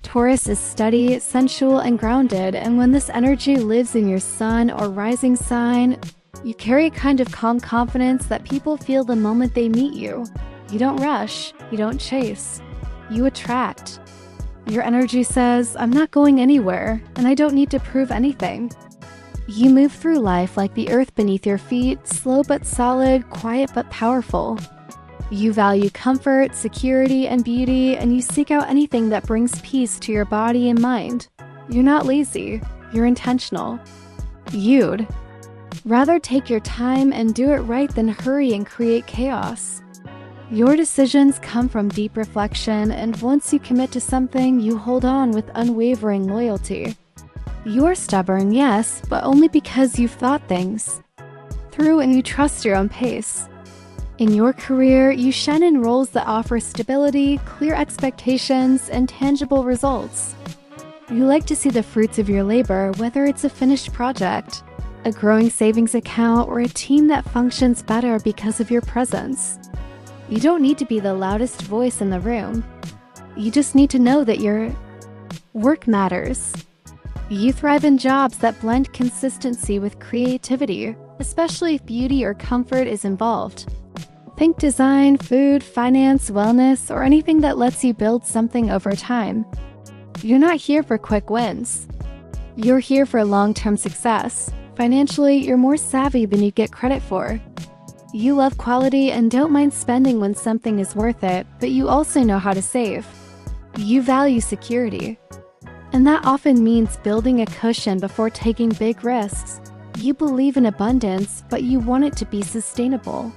Taurus is steady, sensual, and grounded, and when this energy lives in your sun or rising sign, you carry a kind of calm confidence that people feel the moment they meet you. You don't rush, you don't chase, you attract. Your energy says, I'm not going anywhere, and I don't need to prove anything. You move through life like the earth beneath your feet, slow but solid, quiet but powerful. You value comfort, security, and beauty, and you seek out anything that brings peace to your body and mind. You're not lazy, you're intentional. You'd rather take your time and do it right than hurry and create chaos. Your decisions come from deep reflection, and once you commit to something, you hold on with unwavering loyalty. You're stubborn, yes, but only because you've thought things through and you trust your own pace. In your career, you shine in roles that offer stability, clear expectations, and tangible results. You like to see the fruits of your labor, whether it's a finished project, a growing savings account, or a team that functions better because of your presence. You don't need to be the loudest voice in the room. You just need to know that your work matters. You thrive in jobs that blend consistency with creativity, especially if beauty or comfort is involved. Think design, food, finance, wellness, or anything that lets you build something over time. You're not here for quick wins. You're here for long-term success. Financially, you're more savvy than you get credit for. You love quality and don't mind spending when something is worth it, but you also know how to save. You value security. And that often means building a cushion before taking big risks. You believe in abundance, but you want it to be sustainable.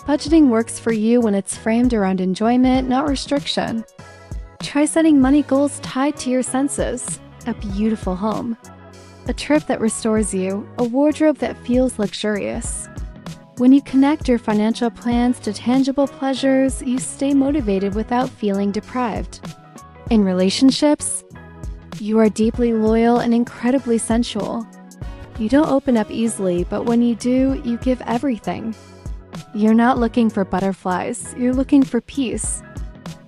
Budgeting works for you when it's framed around enjoyment, not restriction. Try setting money goals tied to your senses. A beautiful home, a trip that restores you, a wardrobe that feels luxurious. When you connect your financial plans to tangible pleasures, you stay motivated without feeling deprived. In relationships, you are deeply loyal and incredibly sensual. You don't open up easily, but when you do, you give everything. You're not looking for butterflies, you're looking for peace.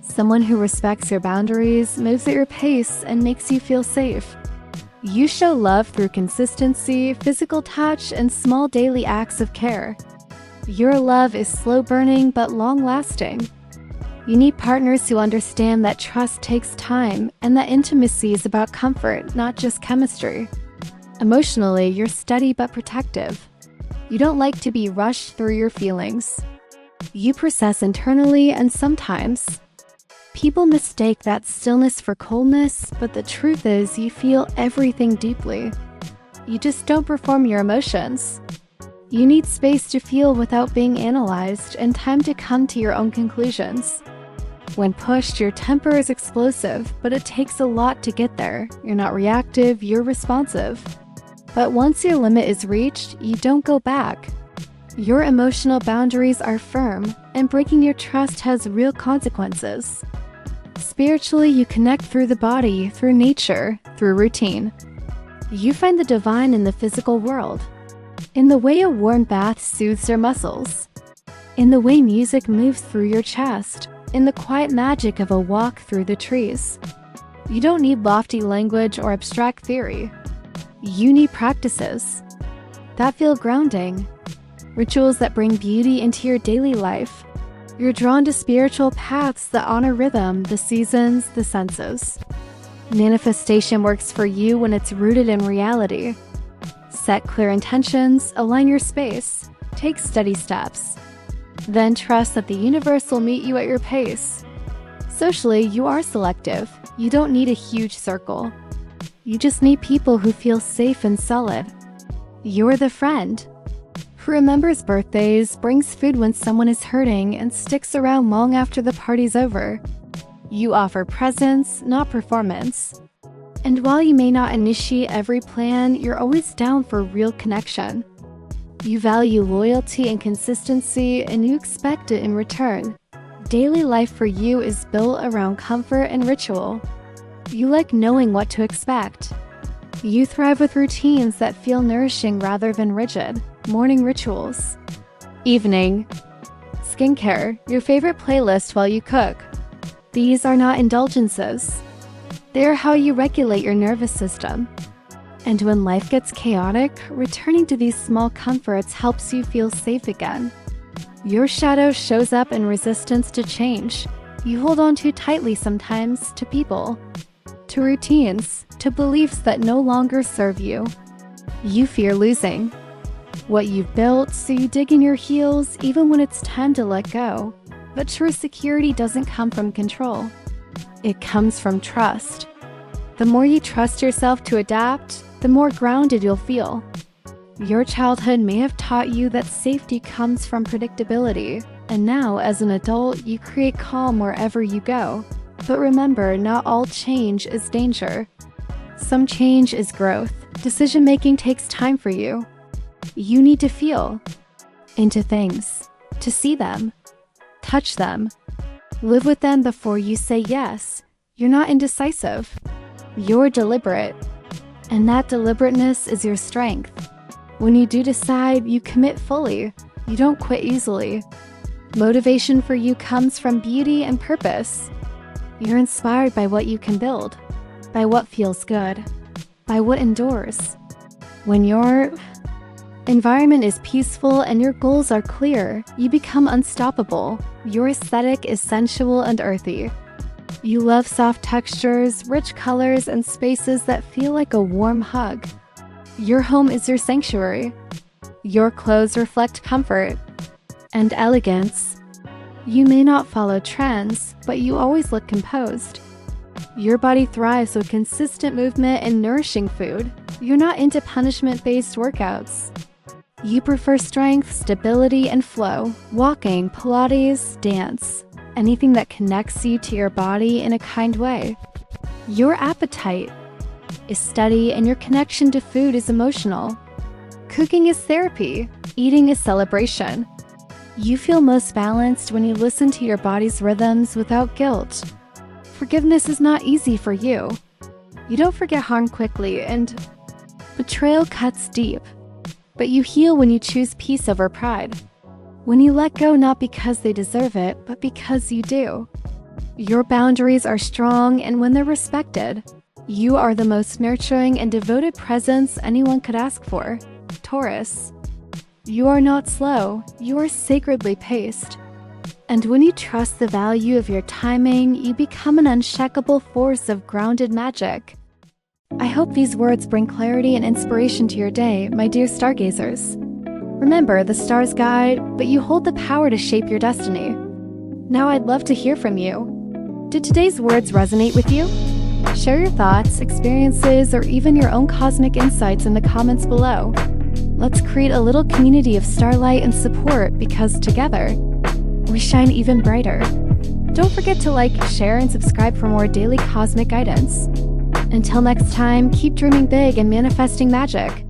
Someone who respects your boundaries, moves at your pace, and makes you feel safe. You show love through consistency, physical touch, and small daily acts of care. Your love is slow-burning but long-lasting. You need partners who understand that trust takes time and that intimacy is about comfort, not just chemistry. Emotionally, you're steady but protective. You don't like to be rushed through your feelings. You process internally, and sometimes people mistake that stillness for coldness, but the truth is you feel everything deeply. You just don't perform your emotions. You need space to feel without being analyzed and time to come to your own conclusions. When pushed, your temper is explosive, but it takes a lot to get there. You're not reactive, you're responsive. But once your limit is reached, you don't go back. Your emotional boundaries are firm, and breaking your trust has real consequences. Spiritually, you connect through the body, through nature, through routine. You find the divine in the physical world. In the way a warm bath soothes your muscles. In the way music moves through your chest. In the quiet magic of a walk through the trees. You don't need lofty language or abstract theory. You need practices that feel grounding, rituals that bring beauty into your daily life. You're drawn to spiritual paths that honor rhythm, the seasons, the senses. Manifestation works for you when it's rooted in reality. Set clear intentions, align your space, take steady steps. Then trust that the universe will meet you at your pace. Socially, you are selective. You don't need a huge circle. You just need people who feel safe and solid. You're the friend who remembers birthdays, brings food when someone is hurting, and sticks around long after the party's over. You offer presence, not performance. And while you may not initiate every plan, you're always down for real connection. You value loyalty and consistency, and you expect it in return. Daily life for you is built around comfort and ritual. You like knowing what to expect. You thrive with routines that feel nourishing rather than rigid. Morning rituals. Evening. skincare, your favorite playlist while you cook. These are not indulgences. They are how you regulate your nervous system. And when life gets chaotic, returning to these small comforts helps you feel safe again. Your shadow shows up in resistance to change. You hold on too tightly sometimes to people, to routines, to beliefs that no longer serve you. You fear losing what you've built, so you dig in your heels even when it's time to let go. But true security doesn't come from control. It comes from trust. The more you trust yourself to adapt, the more grounded you'll feel. Your childhood may have taught you that safety comes from predictability, and now, as an adult, you create calm wherever you go. But remember, not all change is danger. Some change is growth. Decision-making takes time for you. You need to feel into things, to see them, touch them, live with them before you say yes. You're not indecisive. You're deliberate. And that deliberateness is your strength. When you do decide, you commit fully. You don't quit easily. Motivation for you comes from beauty and purpose. You're inspired by what you can build, by what feels good, by what endures. When your environment is peaceful and your goals are clear, you become unstoppable. Your aesthetic is sensual and earthy. You love soft textures, rich colors, and spaces that feel like a warm hug. Your home is your sanctuary. Your clothes reflect comfort and elegance. You may not follow trends, but you always look composed. Your body thrives with consistent movement and nourishing food. You're not into punishment-based workouts. You prefer strength, stability, and flow. Walking, Pilates, dance. Anything that connects you to your body in a kind way. Your appetite is steady and your connection to food is emotional. Cooking is therapy. Eating is celebration. You feel most balanced when you listen to your body's rhythms without guilt. Forgiveness is not easy for you. You don't forget harm quickly, and betrayal cuts deep. But you heal when you choose peace over pride. When you let go not because they deserve it, but because you do. Your boundaries are strong, and when they're respected, you are the most nurturing and devoted presence anyone could ask for. Taurus. You are not slow, you are sacredly paced. And when you trust the value of your timing, you become an unshakable force of grounded magic. I hope these words bring clarity and inspiration to your day, my dear stargazers. Remember, the stars guide, but you hold the power to shape your destiny. Now I'd love to hear from you. Did today's words resonate with you? Share your thoughts, experiences, or even your own cosmic insights in the comments below. Let's create a little community of starlight and support, because together, we shine even brighter. Don't forget to like, share, and subscribe for more daily cosmic guidance. Until next time, keep dreaming big and manifesting magic.